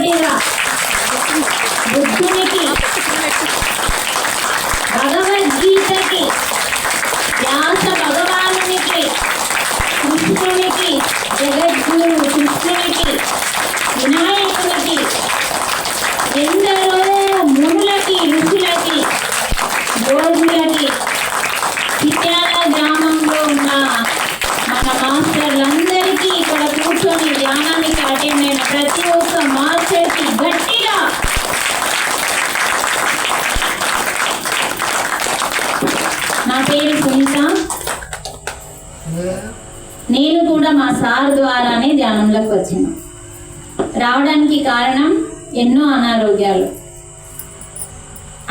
గట్టిగా బుద్ధునికి, భగవద్గీతకి, వ్యాస భగవానునికి, కృష్ణునికి, జగద్గురు కృష్ణునికి, వినాయకునికి, ఎందరో మునులకి, ఋషులకి, యోగులకి, చిట్యాల గ్రామంలో ఉన్న మన మాస్టర్లందరికీ ఇక్కడ కూర్చొని ధ్యానానికి అటెండ్ అయిన ప్రతి ఒక్క మాస్టర్కి గట్టిగా నా పేరు సునీత. నేను కూడా మా సార్ ద్వారానే ధ్యానంలోకి వచ్చాను. రావడానికి కారణం ఎన్నో అనారోగ్యాలు.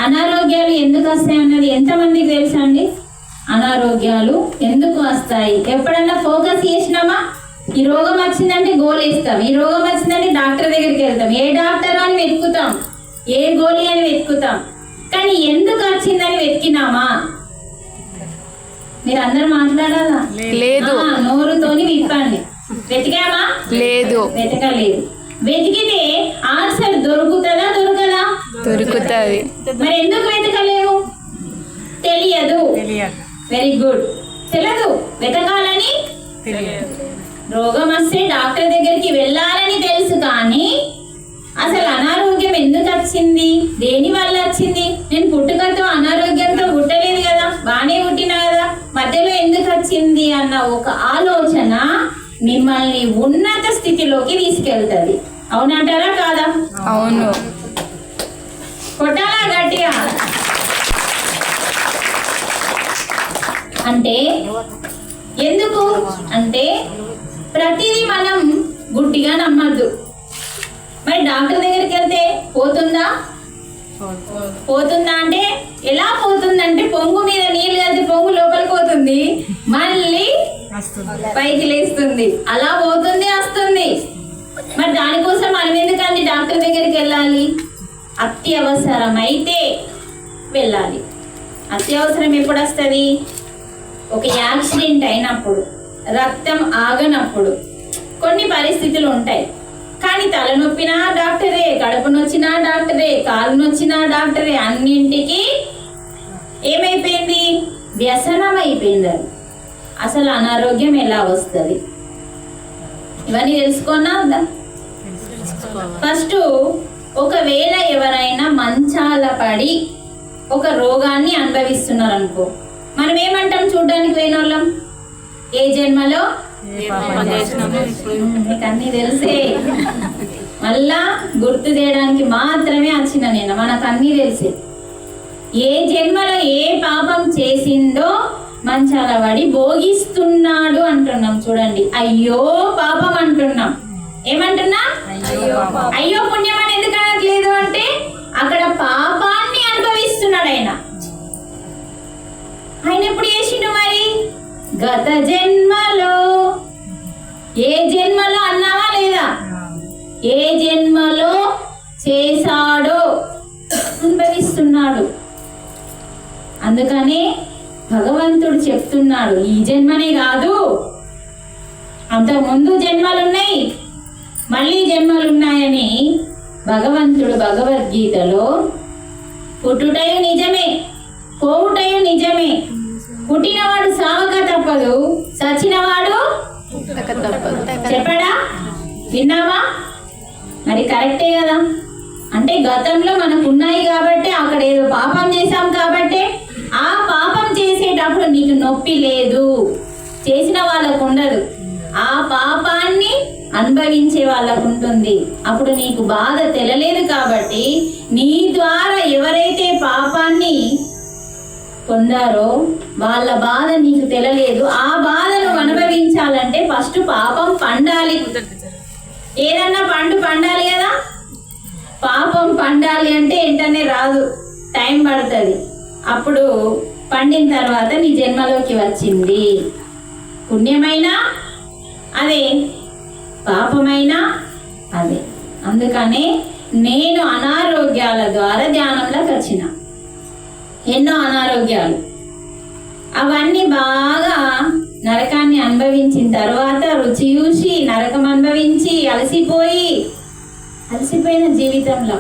అనారోగ్యాలు ఎందుకు వస్తాయి అన్నది ఎంతమందికి తెలుసా అండి? అనారోగ్యాలు ఎందుకు వస్తాయి ఎప్పుడన్నా ఫోకస్ చేసినామా? ఈ రోగం వచ్చిందంటే గోల్ వేస్తాం, ఈ రోగం వచ్చిందంటే డాక్టర్ దగ్గరికి వెళ్తాం, ఏ డాక్టర్ అని వెతుకుతాం, ఏ గోళీ అని వెతుకుతాం. కానీ ఎందుకు వచ్చిందని వెతికినామా? మీరు అందరు మాట్లాడాలా? లేదు. నోరుతోని విప్పండి. వెతికామా? లేదు. వెతకలేదు. వెతికితే ఆన్సర్ దొరుకుతుందా? దొరకదా? దొరుకుతుంది. మరి ఎందుకు వెతకలేవు? తెలియదు. Very good. తెలియదు, వెతకాలని. రోగం వస్తే డాక్టర్ దగ్గరికి వెళ్ళాలని తెలుసు, కానీ అసలు అనారోగ్యం ఎందుకు వచ్చింది, దేని వల్ల వచ్చింది? నేను పుట్టుకతో అనారోగ్యంతో పుట్టలేదు కదా, బానే పుట్టినా కదా, మధ్యలో ఎందుకు వచ్చింది అన్న ఒక ఆలోచన మిమ్మల్ని ఉన్నత స్థితిలోకి తీసుకెళ్తుంది. అవునంటారా కాదా? అవును. కొట్టాలా గట్టిగా? అంటే ఎందుకు అంటే ప్రతిదీ మనం గుడ్డిగా నమ్మద్దు. మరి డాక్టర్ దగ్గరికి వెళ్తే పోతుందా? పోతుందా అంటే ఎలా పోతుందంటే పొంగు మీద నీళ్ళు కలిసి పొంగు లోపలికి పోతుంది, మళ్ళీ పైకి లేస్తుంది, అలా పోతుంది, వస్తుంది. మరి దానికోసం మనం ఎందుకండి డాక్టర్ దగ్గరికి వెళ్ళాలి? అత్యవసరం అయితే వెళ్ళాలి. అత్యవసరం ఎప్పుడు వస్తుంది? ఒక యాక్సిడెంట్ అయినప్పుడు, రక్తం ఆగనప్పుడు, కొన్ని పరిస్థితులు ఉంటాయి. కానీ తలనొప్పినా డాక్టరే, కడుపు నొచ్చినా డాక్టరే, కాలు నొచ్చినా డాక్టరే, అన్నింటికి ఏమైపోయింది? వ్యసనం అయిపోయింది. అది అసలు అనారోగ్యం ఎలా వస్తుంది ఇవన్నీ తెలుసుకున్నా వద్దా? ఫస్ట్ ఒకవేళ ఎవరైనా మంచాల పడి ఒక రోగాన్ని అనుభవిస్తున్నారు అనుకో, మనం ఏమంటాం? చూడ్డానికి పోయిన వాళ్ళం, ఏ జన్మలో మీకు అన్ని తెలిసే, మళ్ళా గుర్తు చేయడానికి మాత్రమే వచ్చిన నేను. మనకు అన్ని తెలిసే. ఏ జన్మలో ఏ పాపం చేసిందో మంచాల పడి భోగిస్తున్నాడు అంటున్నాం. చూడండి, అయ్యో పాపం అంటున్నాం. ఏమంటున్నా? అయ్యో పుణ్యం అని ఎందుకు అనట్లేదు అంటే అక్కడ పాపాన్ని అనుభవిస్తున్నాడు ఆయన. ఆయన ఎప్పుడు చేసిండు మరి? గత జన్మలో. ఏ జన్మలో అన్నావా లేదా? ఏ జన్మలో చేశాడో అనుభవిస్తున్నాడు. అందుకనే భగవంతుడు చెప్తున్నాడు, ఈ జన్మనే కాదు, అంతకు ముందు జన్మలున్నాయి, మళ్ళీ జన్మలున్నాయని భగవంతుడు భగవద్గీతలో పుట్టుటయు నిజమే, పోవుటయు నిజమే, పుట్టినవాడు సావక తప్పదు, చచ్చినవాడు చెప్పడా? విన్నావా? మరి కరెక్టే కదా. అంటే గతంలో మనకు ఉన్నాయి కాబట్టి, అక్కడ ఏదో పాపం చేశాం కాబట్టి, ఆ పాపం చేసేటప్పుడు నీకు నొప్పి లేదు, చేసిన వాళ్ళకు ఉండదు. ఆ పాపాన్ని అనుభవించే వాళ్ళకు ఉంటుంది. అప్పుడు నీకు బాధ తెలలేదు కాబట్టి, నీ ద్వారా ఎవరైతే పాపాన్ని పొందారో వాళ్ళ బాధ నీకు తెలలేదు. ఆ బాధను అనుభవించాలంటే ఫస్ట్ పాపం పండాలి. ఏదన్నా పండు పండాలి కదా. పాపం పండాలి అంటే వెంటనే రాదు, టైం పడుతుంది. అప్పుడు పండిన తర్వాత నీ జన్మలోకి వచ్చింది. పుణ్యమైనా అదే, పాపమైనా అదే. అందుకనే నేను అనారోగ్యాల ద్వారా ధ్యానంలోకి వచ్చిన. ఎన్నో అనారోగ్యాలు, అవన్నీ బాగా నరకాన్ని అనుభవించిన తర్వాత, రుచి చూసి నరకం అనుభవించి అలసిపోయి అలసిపోయిన జీవితంలో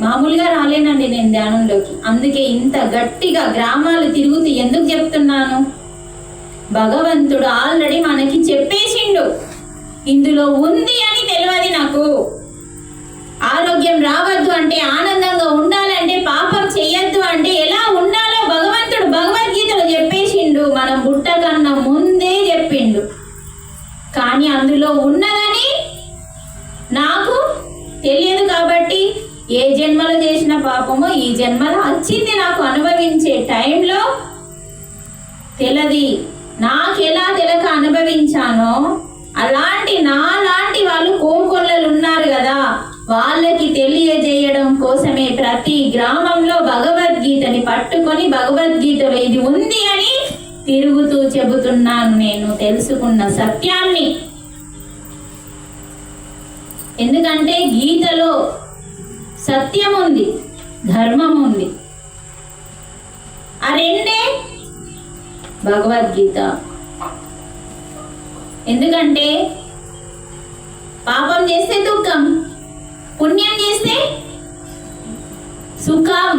మామూలుగా రాలేనండి నేను ధ్యానంలోకి. అందుకే ఇంత గట్టిగా గ్రామాలు తిరుగుతూ ఎందుకు చెప్తున్నాను, భగవంతుడు ఆల్రెడీ మనకి చెప్పేసిండు, ఇందులో ఉంది అని తెలియదు నాకు. ఆరోగ్యం రావద్దు అంటే, ఆనందంగా ఉండాలంటే, పాపం చెయ్యొద్దు అంటే ఎలా ఉండాలో భగవంతుడు భగవద్గీతలో చెప్పేసిండు. మనం పుట్ట కన్నా ముందే చెప్పిండు. కానీ అందులో ఉన్నదని నాకు తెలియదు కాబట్టి ఏ జన్మలో చేసిన పాపమో ఈ జన్మలో వచ్చింది నాకు అనుభవించే టైంలో తెలది. నాకెలా తెలక అనుభవించానో అలాంటి నాలాంటి వాళ్ళు కోకొల్లలు ఉన్నారు కదా, వాళ్ళకి తెలియజేయడం కోసమే ప్రతి గ్రామంలో భగవద్గీతని పట్టుకొని భగవద్గీతలో ఇది ఉంది అని తిరుగుతూ చెబుతున్నాను నేను తెలుసుకున్న సత్యాన్ని. ఎందుకంటే గీతలో సత్యం ఉంది, ధర్మం ఉంది, ఆ రెండే భగవద్గీత. ఎందుకంటే పాపం చేస్తే దుఃఖం, పుణ్యం చేస్తే సుఖం.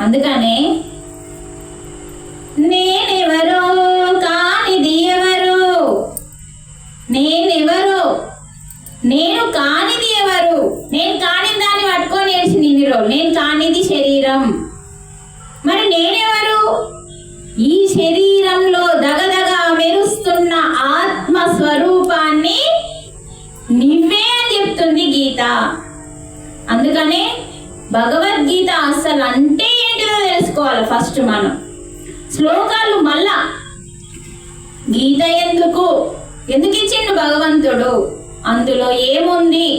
అందుకనే నేనెవరో కానిది ఎవరు, నేనెవరో నేను కానిది ఎవరు, నేను కాని దాన్ని పట్టుకొని ఏడ్చింది ఇన్ని రోజులు. నేను కానిది శరీరం, మరి నేనెవరు? ఈ శరీరంలో దగదగా మెరుస్తున్న ఆత్మ స్వరూపాన్ని నువ్వే అని చెప్తుంది గీత. అందుకనే భగవద్గీత అసలు అంటే ఏంటిదో తెలుసుకోవాలి ఫస్ట్ మనం. శ్లోకాలు మళ్ళా గీత ఎందుకు ఇచ్చిండు భగవంతుడు, అందులో ఏముంది,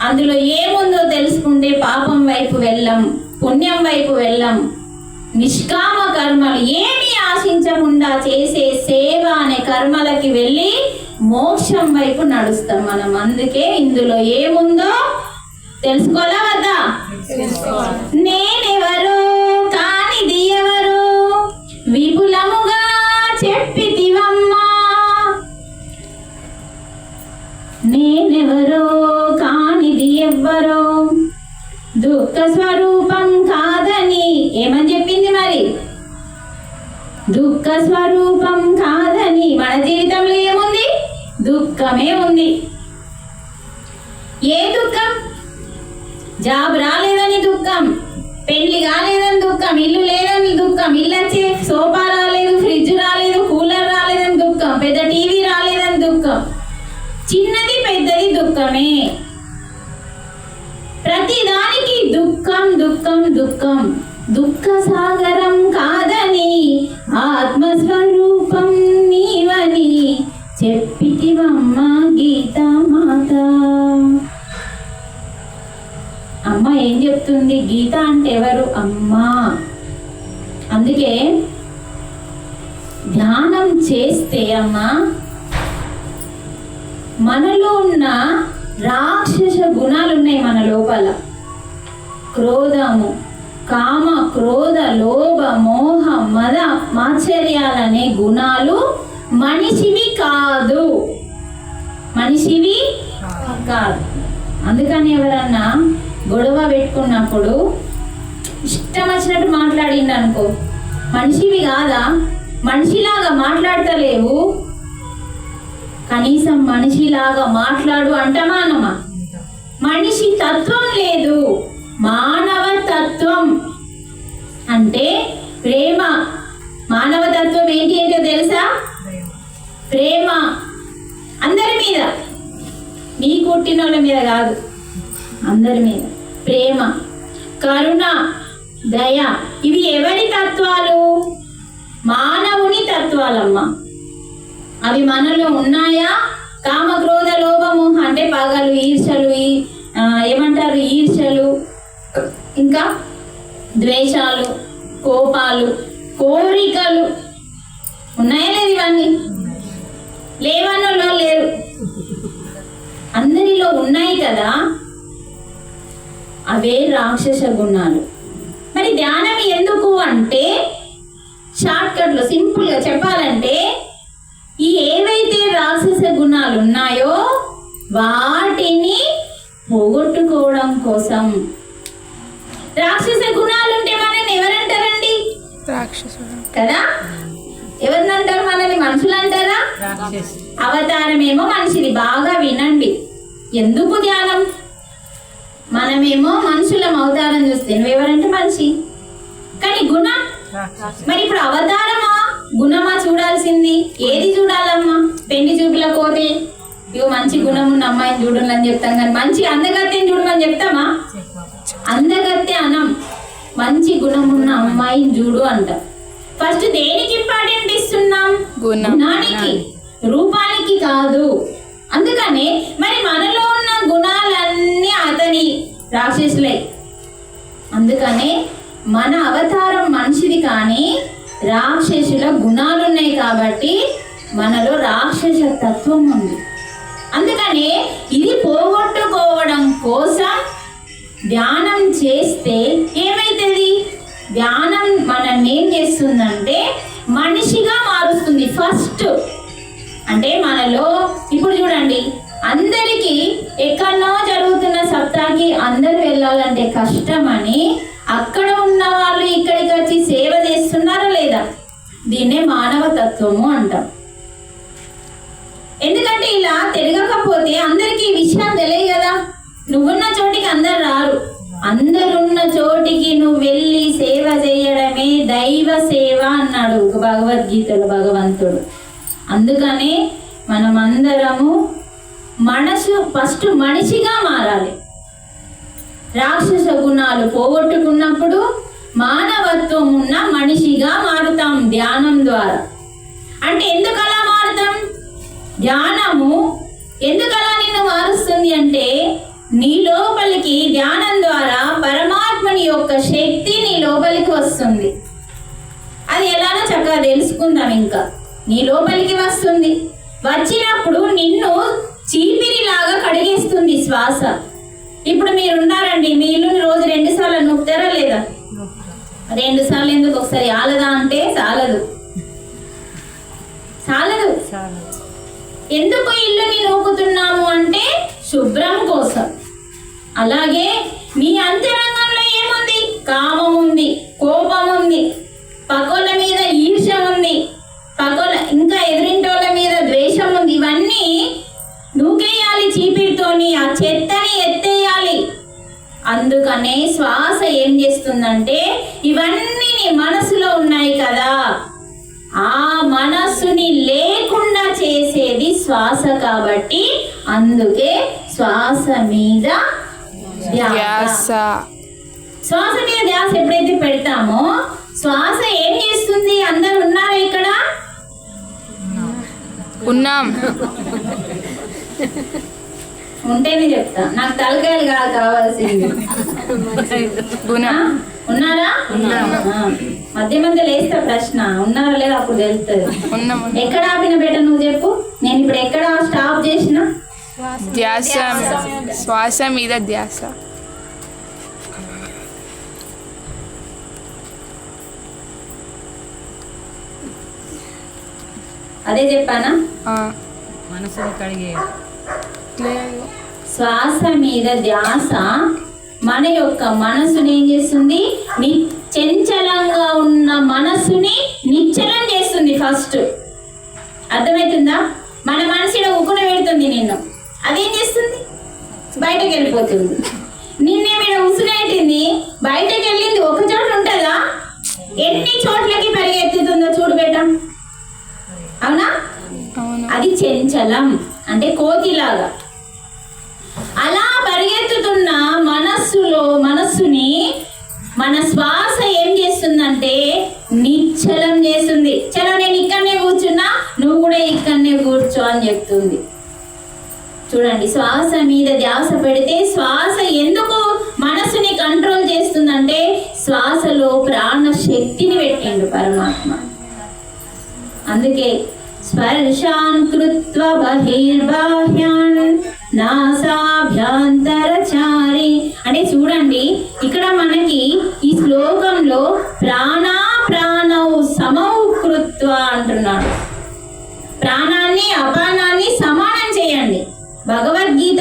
అందులో ఏముందో తెలుసుకుంటే పాపం వైపు వెళ్ళం, పుణ్యం వైపు వెళ్ళం. నిష్కామ కర్మలు ఏమీ ఆశించకుండా చేసే సేవ అనే కర్మలకి వెళ్ళి మోక్షం వైపు నడుస్తాం మనం. అందుకే ఇందులో ఏముందో తెలుసుకోవాలా వద్దా? నేనెవరో కానిది ఎవరు విపులముగా చెప్పితివమ్మా, నేనెవరో కానిది ఎవ్వరో దుఃఖ స్వరూపం కాదని. ఏమని చెప్పింది మరి? దుఃఖ స్వరూపం కాదని. మన జీవితంలో ఏముంది? దుఃఖమే ఉంది. ఏ దుఃఖం? జాబ్ రాలేదని దుఃఖం, పెళ్లి కాలేదని దుఃఖం, ఇల్లు లేదని దుఃఖం, ఇల్లు వచ్చే సోఫా రాలేదు, ఫ్రిడ్జ్ రాలేదు, కూలర్ రాలేదని దుఃఖం, పెద్ద టీవీ రాలేదని దుఃఖం. చిన్నది పెద్దది దుఃఖమే. ప్రతి దానికి దుఃఖం దుఃఖం దుఃఖం. దుఃఖ సాగరం కాదని ఆత్మస్వరూపం నీవని చెప్పితివమ్మ గీతా మాత. అమ్మ ఏం చెప్తుంది? గీత అంటే ఎవరు? అమ్మా. అందుకే ధ్యానం చేస్తే అమ్మా మనలో ఉన్న రాక్షస గుణాలు ఉన్నాయి మన లోపల. క్రోధము, కామ, క్రోధ, లోభ, మోహ, మద, మాత్సర్యాలనే గుణాలు మనిషివి కాదు, మనిషివి కాదు. అందుకని ఎవరన్నా గొడవ పెట్టుకున్నప్పుడు ఇష్టం వచ్చినట్టు మాట్లాడిండు అనుకో, మనిషివి కాదా, మనిషిలాగా మాట్లాడతలేవు, కనీసం మనిషిలాగా మాట్లాడు అంటమానమా? మనిషి తత్వం లేదు, మానవ తత్వం అంటే ప్రేమ. మానవ తత్వం ఏంటి ఏంటో తెలుసా? ప్రేమ. అందరి మీద, నీ పుట్టినోళ్ళ మీద కాదు, అందరి మీద ప్రేమ, కరుణ, దయ. ఇవి ఎవరి తత్వాలు? మానవుని తత్వాలమ్మా. అవి మనలో ఉన్నాయా? కామ, క్రోధ, లోభ, మోహ అంటే పగలు, ఈర్షలు, ఏమంటారు ఈర్షలు, ఇంకా ద్వేషాలు, కోపాలు, కోరికలు ఉన్నాయా లేదు? ఇవన్నీ లేవన్నోళ్ళు లేరు, అందరిలో ఉన్నాయి కదా. అవే రాక్షస గుణాలు. మరి ధ్యానం ఎందుకు అంటే, షార్ట్ కట్లో సింపుల్ గా చెప్పాలంటే, ఈ ఏవైతే రాక్షస గుణాలు ఉన్నాయో వాటిని పోగొట్టుకోవడం కోసం. రాక్షస గుణాలుంటే మనల్ని ఎవరంటారండి? రాక్షసుడు కదా. ఎవరిని అంటారు? మనల్ని మనుషులు అంటారా? అవతారమేమో మనిషిది. బాగా వినండి. ఎందుకు ధ్యానం? మనమేమో మనుషులం అవతారం చూస్తే, నువ్వెవరంటే మనిషి. కానీ గుణం మరి ఇప్పుడు అవతారమా గుణమా చూడాల్సింది? ఏది చూడాలమ్మా? పెళ్లి చూపుల పోతే ఇగో మంచి గుణం ఉన్న అమ్మాయిని చూడాలని చెప్తాం, కానీ మంచి అందగత్తెని చూడమని చెప్తామా? అందగత్తె అనం, మంచి గుణం ఉన్న అమ్మాయిని చూడు అంట. ఫస్ట్ దేనికి ఇంపార్టెంట్ ఇస్తున్నాం? గుణానికి, రూపానికి కాదు. అందుకనే మరి మనలో ఉన్న గుణాలన్నీ అతని రాక్షసులే. అందుకనే మన అవతారం మనిషిది, కానీ రాక్షసుల గుణాలు ఉన్నాయి కాబట్టి మనలో రాక్షస తత్వం ఉంది. అందుకనే ఇది పోగొట్టుకోవడం కోసం ధ్యానం చేస్తే ఏమైతుంది? ధ్యానం మనం ఏం చేస్తుందంటే మనిషిగా మారుస్తుంది. ఫస్ట్ అంటే మనలో ఇప్పుడు చూడండి, అందరికీ ఎక్కడో జరుగుతున్న సప్తాకి అందరు వెళ్ళాలంటే కష్టమని అక్కడ ఉన్న వాళ్ళు ఇక్కడికి వచ్చి సేవ చేస్తున్నారా లేదా? దీన్నే మానవ తత్వము అంటాం. ఎందుకంటే ఇలా తిరగకపోతే అందరికీ ఈ విషయం తెలియదు కదా. నువ్వున్న చోటికి అందరు రారు. అందరున్న చోటికి నువ్వు వెళ్ళి సేవ చేయడమే దైవ సేవ అన్నాడు భగవద్గీతలో భగవంతుడు. అందుకనే మనమందరము మనసు ఫస్ట్ మనిషిగా మారాలి. రాక్షస గుణాలు పోగొట్టుకున్నప్పుడు మానవత్వం ఉన్న మనిషిగా మారుతాం ధ్యానం ద్వారా. అంటే ఎందుకు అలా మారుతాం? ధ్యానము ఎందుకలా నిన్ను మారుస్తుంది అంటే నీ లోపలికి ధ్యానం ద్వారా పరమాత్మని యొక్క శక్తి నీ లోపలికి వస్తుంది. అది ఎలానో చక్కగా తెలుసుకుందాం. ఇంకా నీ లోపలికి వస్తుంది. వచ్చినప్పుడు నిన్ను చీపిరిలాగా కడిగేస్తుంది శ్వాస. ఇప్పుడు మీరు ఉన్నారండి, మీ ఇల్లుని రోజు 2 సార్లు నొక్కుతారా లేదా? 2 సార్లు ఎందుకు? ఒకసారి ఆలదా అంటే చాలదు. ఎందుకు ఇల్లుని నూకుతున్నాము అంటే శుభ్రం కోసం. అలాగే నీ అంతరంగంలో ఏముంది? కామం ఉంది, కోపం ఉంది, పకోళ్ళ మీద ఈర్ష్య ఉంది, ఇంకా ఎదురింటోళ్ళ మీద ద్వేషం ఉంది. ఇవన్నీ నూకేయాలి చీపిరితోని, ఆ చెత్తని ఎత్తేయాలి. అందుకనే శ్వాస ఏం చేస్తుందంటే ఇవన్నీ నీ మనసులో ఉన్నాయి కదా, ఆ మనస్సుని లేకుండా చేసేది శ్వాస. కాబట్టి అందుకే శ్వాస మీద ధ్యాస. శ్వాస మీద ధ్యాస ఎప్పుడైతే పెడతామో శ్వాస ఏం చేస్తుంది? అందరు ఉన్నారా ఇక్కడ? ఉన్నాం. ఉంటేనే చెప్తా, నాకు తలకాయలు కావాల్సింది. ఉన్నారా? మధ్య మధ్య లేస్తా ప్రశ్న, ఉన్నారా లేదా అప్పుడు తెలుస్తుంది. ఎక్కడ ఆపిన బేట నువ్వు చెప్పు. నేను ఇప్పుడు ఎక్కడ స్టాప్ చేసిన? ధ్యాస, శ్వాస మీద ధ్యాస. అదే చెప్పానా? మనసుని కడిగే శ్వాస మీద ధ్యాస మన యొక్క మనసుని ఏం చేస్తుంది? చంచలంగా ఉన్న మనసుని నిశ్చలం చేస్తుంది. ఫస్ట్ అర్థమవుతుందా? మన మనసులో ఉక్కున పెడుతుంది నిన్ను, అదేం చేస్తుంది? బయటకు వెళ్ళిపోతుంది. నిన్నే మీద ఉసునెట్టింది, బయటకు వెళ్ళింది ఒక చోట ఉంటుందా? ఎన్ని చోట్లకి పరిగెత్తుతుందో చూడు బేట. అవునా? అది చంచలం, అంటే కోతిలాగా. అలా పరిగెత్తుతున్న మనస్సుని మన శ్వాస ఏం చేస్తుందంటే నిశ్చలం చేస్తుంది. చలో నేను ఇక్కడనే కూర్చున్నా, నువ్వు కూడా ఇక్కడనే కూర్చో అని చెప్తుంది. చూడండి, శ్వాస మీద ధ్యాస పెడితే శ్వాస ఎందుకు మనసుని కంట్రోల్ చేస్తుందంటే శ్వాసలో ప్రాణ శక్తిని పెట్టిండు పరమాత్మ. అందుకే స్పర్శాన్ కృత్వ బహిర్బాహ్యాన్ నాసాభ్యంతరచారి అంటే చూడండి, ఇక్కడ మనకి ఈ శ్లోకంలో ప్రాణౌ సమౌ కృత్వ అంటున్నాడు. ప్రాణాన్ని అపానాన్ని సమానం చేయండి. భగవద్గీత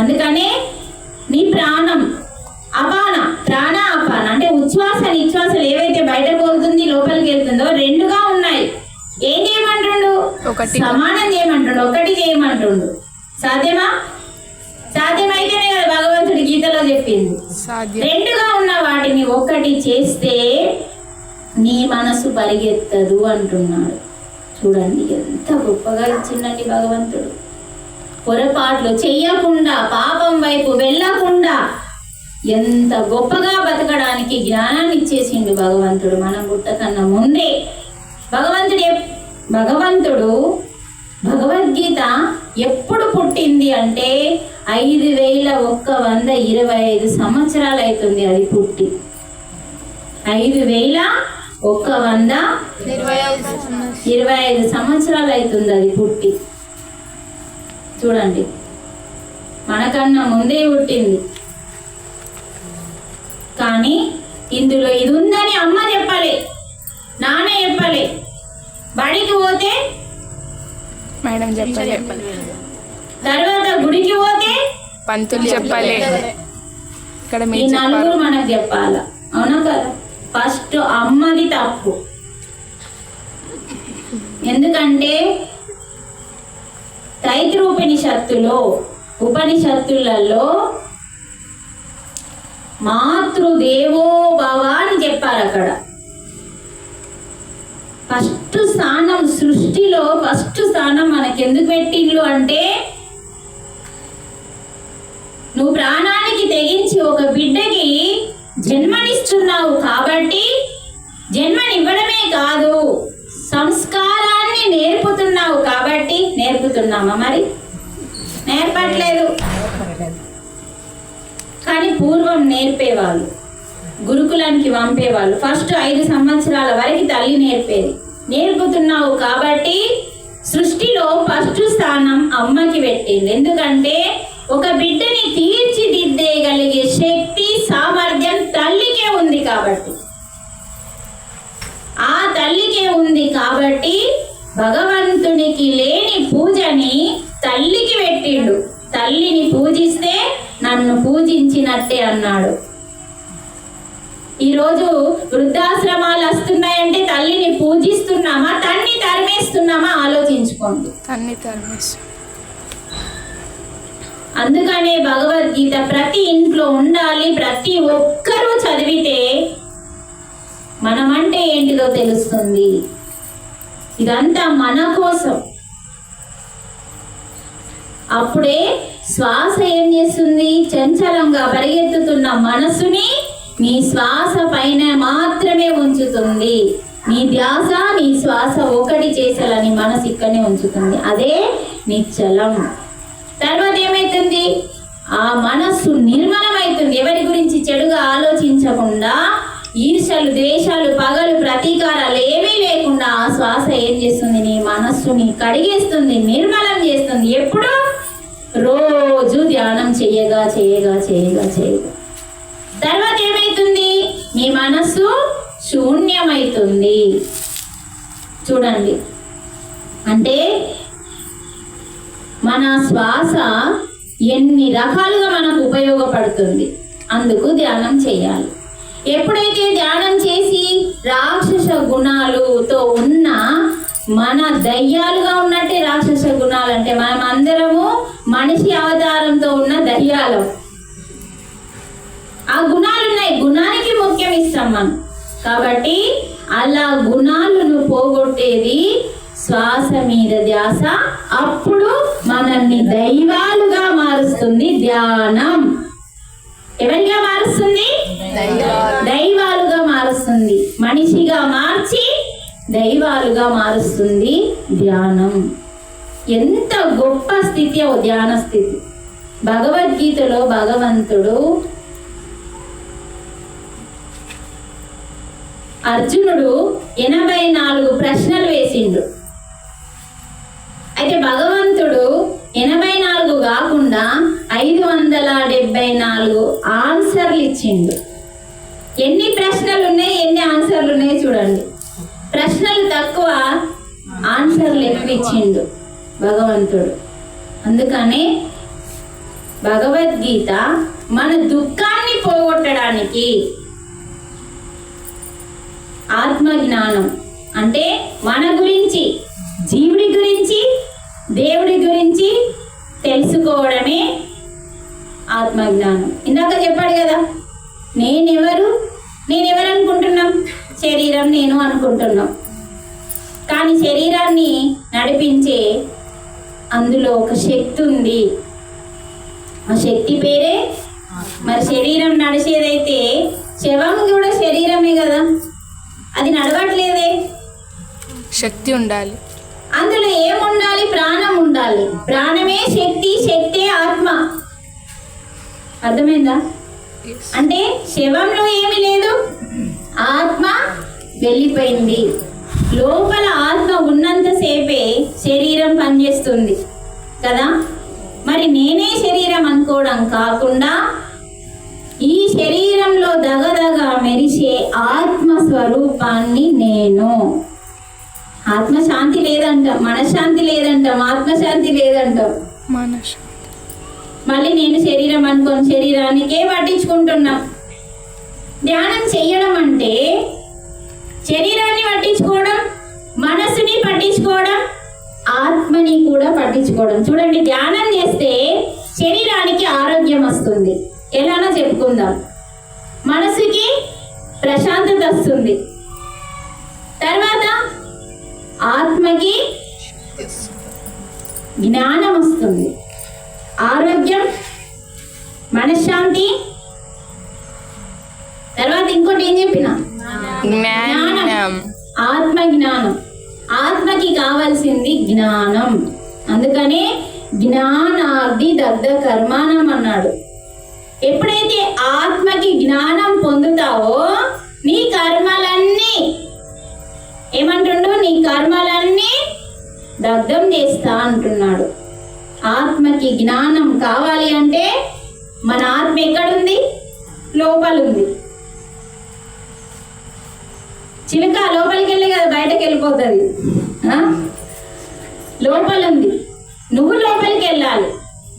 అందుకనే నీ ప్రాణం అపాన ప్రాణ అపాన అంటే ఉచ్ఛ్వాస నిశ్వాసలు ఏవైతే బయట పోతుంది లోపలికి వెళ్తుందో రెండుగా ఉన్నాయి. ఏం చేయమంటుండు? సమానం చేయమంటుండు, ఒకటి చేయమంటుండు. సాధ్యమా? సాధ్యమైతేనే కదా భగవంతుడి గీతలో చెప్పింది. రెండుగా ఉన్న వాటిని ఒకటి చేస్తే నీ మనసు పరిగెత్తదు అంటున్నాడు. చూడండి ఎంత గొప్పగా ఇచ్చిండండి భగవంతుడు. పొరపాట్లు చెయ్యకుండా పాపం వైపు వెళ్ళకుండా ఎంత గొప్పగా బతకడానికి జ్ఞానాన్ని ఇచ్చేసిండు భగవంతుడు మన పుట్టకన్నా ముందే. భగవంతుడు భగవద్గీత ఎప్పుడు పుట్టింది అంటే 5125 సంవత్సరాలు అవుతుంది అది పుట్టి. 5125 సంవత్సరాలు అవుతుంది అది పుట్టి. చూడండి మనకన్నా ముందే పుట్టింది. కానీ ఇందులో ఇది ఉందని అమ్మ చెప్పలే, నాన్న చెప్పలే, బడికి పోతే మేడం చెప్పలే, తర్వాత గుడికి పోతే పంతులు చెప్పలే, ఇక్కడ ఈ నలుగురు మనకు చెప్పాలా? అవునా కదా? ఫస్ట్ అమ్మది తప్పు. ఎందుకంటే ఉపనిషత్తులలో మాతృదేవో భవ అని చెప్పారు. అక్కడ ఫస్ట్ స్థానం, సృష్టిలో ఫస్ట్ స్థానం మనకెందుకు పెట్టిండ్రు అంటే నువ్వు ప్రాణానికి తెగించి ఒక బిడ్డకి జన్మనిస్తున్నావు కాబట్టి, జన్మనివ్వడమే కాదు సంస్కారాన్ని నేర్పుతున్నావు కాబట్టి. నేర్పుతున్నామా? మరి నేర్పట్లేదు. కానీ పూర్వం నేర్పేవాళ్ళు, గురుకులానికి పంపేవాళ్ళు. ఫస్ట్ 5 సంవత్సరాల వరకు తల్లి నేర్పేది. నేర్పుతున్నావు కాబట్టి సృష్టిలో ఫస్ట్ స్థానం అమ్మకి పెట్టింది. ఎందుకంటే ఒక బిడ్డని తీర్చిదిద్దేయగలిగే శక్తి, సామర్థ్యం తల్లికే ఉంది కాబట్టి. ఆ తల్లికే ఉంది కాబట్టి భగవంతునికి లేని పూజని తల్లికి పెట్టిండు. తల్లిని పూజిస్తే నన్ను పూజించినట్టే అన్నాడు. ఈరోజు వృద్ధాశ్రమాలు వస్తున్నాయంటే తల్లిని పూజిస్తున్నామా, తన్ని తరిమేస్తున్నామా? ఆలోచించుకోండి. తన్ని తరిమేస్తున్నాం. అందుకనే భగవద్గీత ప్రతి ఇంట్లో ఉండాలి. ప్రతి ఒక్కరూ చదివితే మనమంటే ఏంటిదో తెలుస్తుంది. ఇదంతా మన కోసం. అప్పుడే శ్వాస ఏం చేస్తుంది? చంచలంగా పరిగెత్తుతున్న మనసుని నీ శ్వాస పైన మాత్రమే ఉంచుతుంది. నీ ధ్యాస, నీ శ్వాస ఒకటి చేసేలని మనసు ఇక్కడనే ఉంచుతుంది. అదే నిశ్చలం. తర్వాత ఏమైతుంది? ఆ మనస్సు నిర్మలమైతుంది. ఎవరి గురించి చెడుగా ఆలోచించకుండా, ఈర్షలు, ద్వేషాలు, పగలు, ప్రతీకారాలు ఏమీ లేకుండా ఆ శ్వాస ఏం చేస్తుంది? నీ మనస్సుని కడిగేస్తుంది, నిర్మలం చేస్తుంది. ఎప్పుడు? రోజు ధ్యానం చేయగా చేయగా చేయగా చేయగా. తర్వాత ఏమైతుంది? నీ మనస్సు శూన్యమైతుంది. చూడండి, అంటే మన శ్వాస ఎన్ని రకాలుగా మనకు ఉపయోగపడుతుంది. అందుకు ధ్యానం చేయాలి. ఎప్పుడైతే ధ్యానం చేసి రాక్షస గుణాలతో ఉన్న మన దయ్యాలుగా ఉన్నట్టే, రాక్షస గుణాలు అంటే మనం అందరము మనిషి అవతారంతో ఉన్న దయ్యాలం. ఆ గుణాలు ఉన్నాయి, గుణానికి ముఖ్యం ఇస్తాం మనం. కాబట్టి అలా గుణాలను పోగొట్టేది శ్వాస మీద ధ్యాస. అప్పుడు మనల్ని దైవాలుగా మారుస్తుంది ధ్యానం. ఎవరిగా మారుస్తుంది? దైవాలుగా మారుస్తుంది. మనిషిగా మార్చి దైవాలుగా మారుస్తుంది ధ్యానం. ఎంత గొప్ప స్థితి ఓ ధ్యాన స్థితి. భగవద్గీతలో భగవంతుడు అర్జునుడు 84 ప్రశ్నలు వేసిండు. అయితే భగవంతుడు 84 కాకుండా 574 ఆన్సర్లు ఇచ్చిండు. ఎన్ని ప్రశ్నలు ఉన్నాయి, ఎన్ని ఆన్సర్లు ఉన్నాయి చూడండి. ప్రశ్నలు తక్కువ, ఆన్సర్లు ఎక్కువ ఇచ్చిండు భగవంతుడు. అందుకనే భగవద్గీత మన దుఃఖాన్ని పోగొట్టడానికి, ఆత్మజ్ఞానం అంటే మన గురించి, జీవుడి గురించి, దేవుడి గురించి తెలుసుకోవడమే ఆత్మజ్ఞానం. ఇందాక చెప్పాడు కదా, నేనెవరు అనుకుంటున్నాం? శరీరం నేను అనుకుంటున్నాం. కానీ శరీరాన్ని నడిపించే అందులో ఒక శక్తి ఉంది. ఆ శక్తి పేరే మరి శరీరం నడిచేదైతే శవం కూడా శరీరమే కదా, అది నడవట్లేదే. శక్తి ఉండాలి. అందులో ఏముండాలి? ప్రాణం ఉండాలి. ప్రాణమే శక్తి, శక్తే ఆత్మ. అర్థమైందా? అంటే శవంలో ఏమీ లేదు, ఆత్మ వెళ్ళిపోయింది. లోపల ఆత్మ ఉన్నంతసేపే శరీరం పనిచేస్తుంది కదా. మరి నేనే శరీరం అనుకోవడం కాకుండా ఈ శరీరంలో దగదగ మెరిసే ఆత్మ స్వరూపాన్ని నేను. ఆత్మశాంతి లేదంటాం, మనశ్శాంతి లేదంటాం, ఆత్మశాంతి లేదంటాం. మళ్ళీ నేను శరీరం అనుకోని శరీరానికే పట్టించుకుంటున్నాం. ధ్యానం చెయ్యడం అంటే శరీరాన్ని పట్టించుకోవడం, మనస్సుని పట్టించుకోవడం, ఆత్మని కూడా పట్టించుకోవడం. చూడండి, ధ్యానం చేస్తే శరీరానికి ఆరోగ్యం వస్తుంది, ఎలానో చెప్పుకుందాం. మనసుకి ప్రశాంతత వస్తుంది, తర్వాత ఆత్మకి జ్ఞానం వస్తుంది, ఆరోగ్యం, మనశ్శాంతి, తర్వాత ఇంకోటి ఏం చెప్పిన? జ్ఞానం, ఆత్మ జ్ఞానం. ఆత్మకి కావాల్సింది జ్ఞానం. అందుకనే జ్ఞానాగ్ని దగ్ధ కర్మాణం అన్నాడు. ఎప్పుడైతే ఆత్మకి జ్ఞానం పొందుతావో నీ కర్మలన్నీ ఏమంటుండు? నీ కర్మలన్నీ దగ్ధం చేస్తా అంటున్నాడు. ఆత్మకి జ్ఞానం కావాలి అంటే మన ఆత్మ ఎక్కడుంది? లోపలుంది. చిలుక లోపలికి వెళ్ళి కదా బయటకు వెళ్ళిపోతుంది. లోపలుంది, నువ్వు లోపలికి వెళ్ళాలి.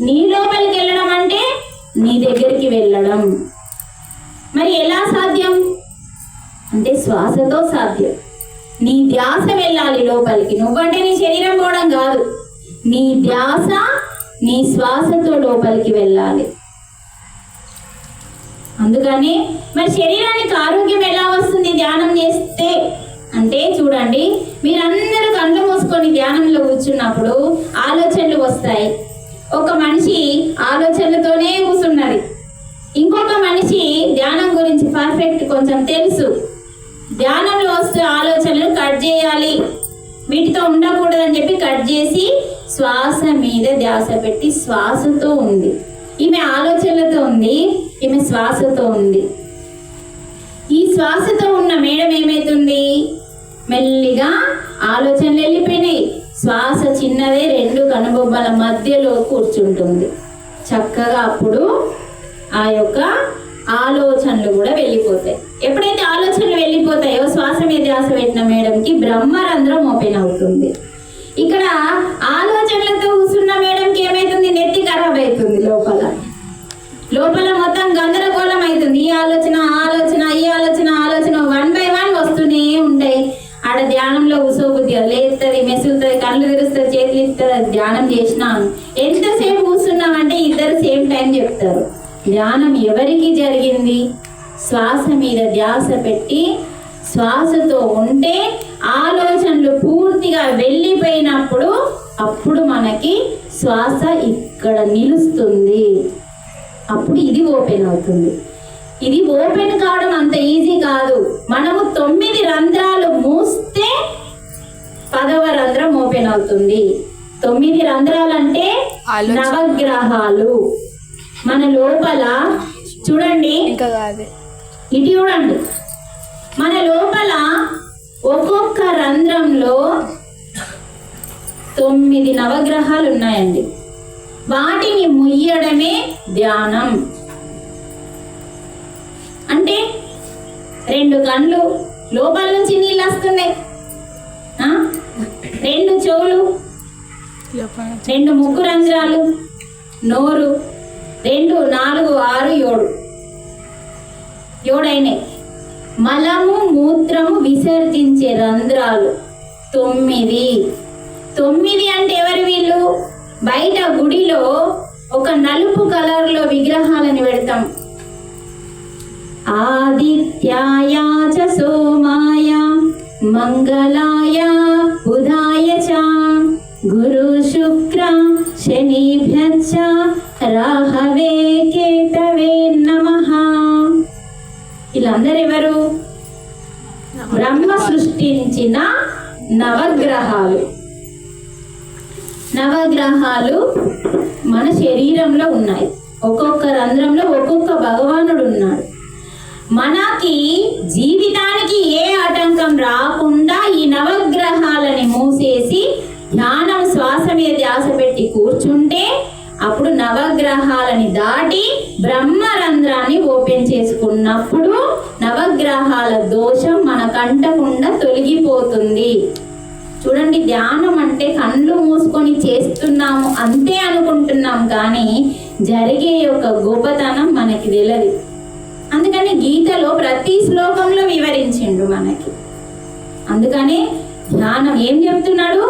నీ లోపలికి వెళ్ళడం అంటే నీ దగ్గరికి వెళ్ళడం. మరి ఎలా సాధ్యం అంటే శ్వాసతో సాధ్యం. నీ ధ్యాస వెళ్ళాలి లోపలికి. నువ్వంటే నీ శరీరం పోవడం కాదు, నీ ధ్యాస నీ శ్వాసతో లోపలికి వెళ్ళాలి. అందుకని మరి శరీరానికి ఆరోగ్యం ఎలా వస్తుంది ధ్యానం చేస్తే అంటే చూడండి, మీరందరూ కళ్ళు మూసుకొని ధ్యానంలో కూర్చున్నప్పుడు ఆలోచనలు వస్తాయి. ఒక మనిషి ఆలోచనలతోనే కూర్చున్నది, ఇంకొక మనిషి ధ్యానం గురించి పర్ఫెక్ట్ కొంచెం తెలుసు. ధ్యానంలో వస్తే ఆలోచనలు కట్ చేయాలి, వీటితో ఉండకూడదని చెప్పి కట్ చేసి శ్వాస మీద ధ్యాస పెట్టి శ్వాసతో ఉంది. ఈమె ఆలోచనలతో ఉంది, ఈమె శ్వాసతో ఉంది. ఈ శ్వాసతో ఉన్న మేడం ఏమైతుంది? మెల్లిగా ఆలోచనలు వెళ్ళిపోయినాయి. శ్వాస చిన్నదే, రెండు కనుబొమ్మల మధ్యలో కూర్చుంటుంది చక్కగా. అప్పుడు ఆ యొక్క ఆలోచనలు కూడా వెళ్ళిపోతాయి. ఎప్పుడైతే ఆలోచనలు వెళ్ళిపోతాయో శ్వాస మీద ధ్యాస పెట్టిన మేడంకి బ్రహ్మరంధ్రం ఓపెన్ అవుతుంది. ఇక్కడ ఆలోచనలతో కూర్చున్న మేడంకి ఏమైతుంది? నెత్తి ఖరాబ్ అవుతుంది. లోపల మొత్తం గందరగోళం అవుతుంది. ఈ ఆలోచన ఆలోచన 1 by 1 వస్తూనే ఉంటాయి. ఆడ ధ్యానంలో కూసోబుద్ధి లేస్తుంది, మెసులుతుంది, కళ్ళు తెరుస్తుంది, చేతులు ఇస్తుంది. ధ్యానం చేసినాను ఎంతసేపు కూర్చున్నామంటే ఇద్దరు సేమ్ టైం చెప్తారు. ధ్యానం ఎవరికి జరిగింది? శ్వాస మీద ధ్యాస పెట్టి శ్వాసతో ఉంటే ఆలోచనలు పూర్తిగా వెళ్ళిపోయినప్పుడు అప్పుడు మనకి శ్వాస ఇక్కడ నిలుస్తుంది. అప్పుడు ఇది ఓపెన్ అవుతుంది. ఇది ఓపెన్ కావడం అంత ఈజీ కాదు. మనము 9 రంధ్రాలు మూస్తే 10వ రంధ్రం ఓపెన్ అవుతుంది. 9 రంధ్రాలు అంటే నవగ్రహాలు మన లోపల. చూడండి, ఇటు చూడండి, మన లోపల ఒక్కొక్క రంధ్రంలో 9 నవగ్రహాలు ఉన్నాయండి. వాటిని ముయ్యడమే ధ్యానం. అంటే 2 కళ్ళు లోపల నుంచి నీళ్ళు వస్తున్నాయి, 2 చెవులు, 2 ముక్కు రంధ్రాలు, నోరు, 2, 4, 6, 7 అయినాయి. మలము మూత్రము విసర్జించే రంధ్రాలు 9 అంటే ఎవరు వీళ్ళు? బయట గుడిలో ఒక నలుపు కలర్లో విగ్రహాలను పెడతాం. ఆదిత్యాయ చ సోమాయ మంగళాయ బుధాయ చ గురు శుక్ర శనిభ్యశ్చ రాహవే కేతవే నమః. వీళ్ళందరూ ఎవరు? బ్రహ్మ సృష్టించిన నవగ్రహాలు. నవగ్రహాలు మన శరీరంలో ఉన్నాయి. ఒక్కొక్క రంధ్రంలో ఒక్కొక్క భగవానుడు ఉన్నాడు. మనకి జీవితానికి ఏ ఆటంకం రాకుండా ఈ నవగ్రహాలని మూసేసి ధ్యానం శ్వాస మీద ధ్యాస పెట్టి కూర్చుంటే అప్పుడు నవగ్రహాలని దాటి బ్రహ్మరంధ్రాన్ని ఓపెన్ చేసుకున్నప్పుడు నవగ్రహాల దోషం మన కంటకుండా తొలగిపోతుంది. చూడండి, ధ్యానం అంటే కళ్ళు మూసుకొని చేస్తున్నాము అంతే అనుకుంటున్నాం, కానీ జరిగే యొక్క గొప్పతనం మనకి తెలియదు. అందుకని గీతలో ప్రతి శ్లోకంలో వివరించిండు మనకి. అందుకనే ధ్యానం ఏం చెప్తున్నాడు?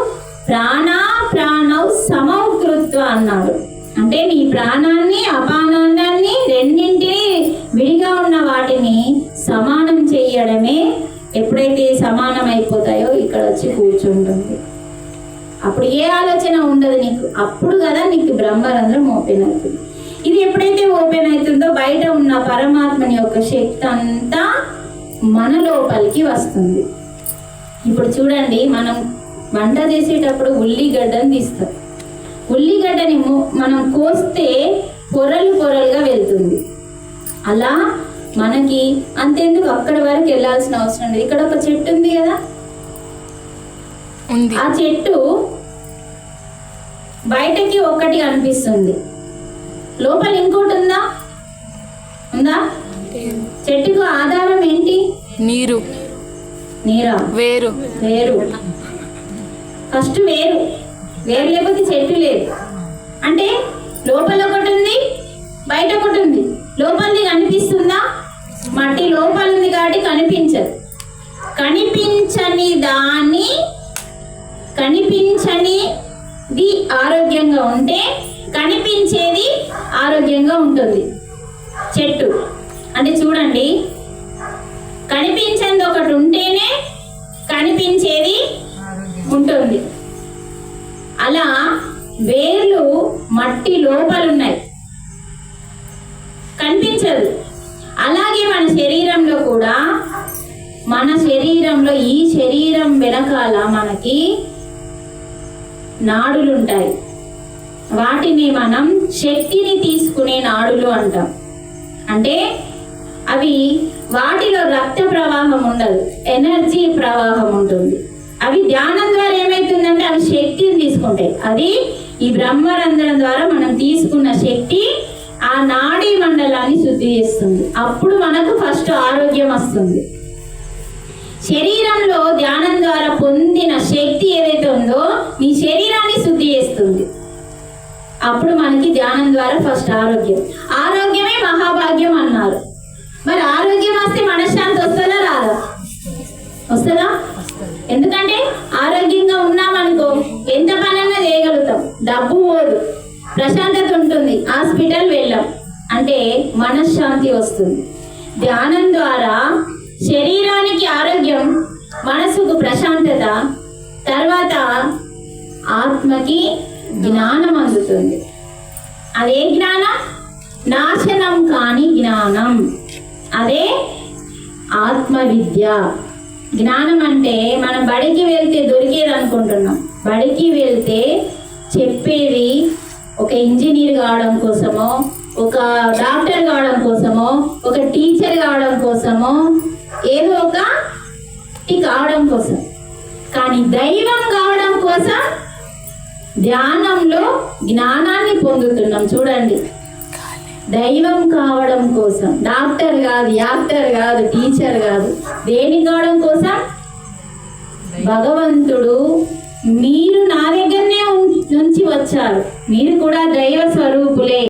ప్రాణౌ సమౌ కృత్వ అన్నాడు. అంటే నీ ప్రాణాన్ని అపానాన్ని రెండింటిని విడిగా ఉన్న వాటిని సమానం చేయడమే. ఎప్పుడైతే సమానం అయిపోతాయో ఇక్కడ వచ్చి కూర్చుంటుంది. అప్పుడు ఏ ఆలోచన ఉండదు నీకు. అప్పుడు కదా నీకు బ్రహ్మరంధ్రం ఓపెన్ అవుతుంది. ఇది ఎప్పుడైతే ఓపెన్ అవుతుందో బయట ఉన్న పరమాత్మని యొక్క శక్తి అంతా మన లోపలికి వస్తుంది. ఇప్పుడు చూడండి, మనం వంట చేసేటప్పుడు ఉల్లిగడ్డని తీస్తాం. ఉల్లిగడ్డని మనం కోస్తే పొరలుగా వెళ్తుంది. అలా మనకి అంతెందుకు అక్కడి వరకు వెళ్ళాల్సిన అవసరం లేదు. ఇక్కడ ఒక చెట్టు ఉంది కదా, ఆ చెట్టు బయటకి ఒకటి కనిపిస్తుంది, లోపల ఇంకోటి ఉందా? చెట్టుకు ఆధారం ఏంటి? నీరా? వేరు. ఫస్ట్ వేరు లేకపోతే చెట్టు లేదు. అంటే లోపల ఒకటి ఉంది, బయట ఒకటి ఉంది. లోపలిది కనిపిస్తుందా? మట్టి లోపల ఉంది కాబట్టి కనిపించదు. కనిపించనిది ఆరోగ్యంగా ఉంటే కనిపించేది ఆరోగ్యంగా ఉంటుంది. చెట్టు అంటే చూడండి, కనిపించేది ఒకటి ఉంటేనే కనిపించేది ఉంటుంది. అలా వేర్లు మట్టి లోపల ఉన్నాయి, కనిపించదు. అలాగే మన శరీరంలో కూడా, మన శరీరంలో ఈ శరీరం వెనకాల మనకి నాడులు ఉంటాయి. వాటిని మనం శక్తిని తీసుకునే నాడులు అంటాం. అంటే అవి వాటిలో రక్త ప్రవాహం ఉండదు, ఎనర్జీ ప్రవాహం ఉంటుంది. అవి ధ్యానం ద్వారా ఏమైతుందంటే అవి శక్తిని తీసుకుంటాయి. అది ఈ బ్రహ్మరంధ్రం ద్వారా మనం తీసుకున్న శక్తి ఆ నాడీ మండలాన్ని శుద్ధి చేస్తుంది. అప్పుడు మనకు ఫస్ట్ ఆరోగ్యం వస్తుంది. శరీరంలో ధ్యానం ద్వారా పొందిన శక్తి ఏదైతే ఉందో నీ శరీరాన్ని శుద్ధి చేస్తుంది. అప్పుడు మనకి ధ్యానం ద్వారా ఫస్ట్ ఆరోగ్యమే మహాభాగ్యం అన్నారు. మరి ఆరోగ్యం వస్తే మనశ్శాంతి వస్తుందా రాదా? వస్తుందా? ఎందుకంటే ఆరోగ్యంగా ఉన్నామనుకో ఎంత పనన్నా చేయగలుగుతాం, డబ్బు పోదు, ప్రశాంతత ఉంటుంది, హాస్పిటల్ వెళ్ళాం అంటే మనశ్శాంతి వస్తుంది. ధ్యానం ద్వారా శరీరానికి ఆరోగ్యం, మనసుకు ప్రశాంతత, తర్వాత ఆత్మకి జ్ఞానం అందుతుంది. అదే జ్ఞానం నాశనం కాని జ్ఞానం, అదే ఆత్మ విద్య. జ్ఞానం అంటే మనం బడికి వెళ్తే దొరికేది అనుకుంటున్నాం. బడికి వెళ్తే చెప్పేది ఒక ఇంజనీర్ కావడం కోసమో, ఒక డాక్టర్ కావడం కోసమో, ఒక టీచర్ కావడం కోసమో, ఏదో ఒకటి కావడం కోసం. కానీ దైవం కావడం కోసం ధ్యానంలో జ్ఞానాన్ని పొందుతున్నాం. చూడండి, దైవం కావడం కోసం డాక్టర్ కాదు, యాక్టర్ కాదు, టీచర్ కాదు. దేని కావడం కోసం? భగవంతుడు మీరు నా దగ్గరనే నుంచి వచ్చారు, మీరు కూడా దైవ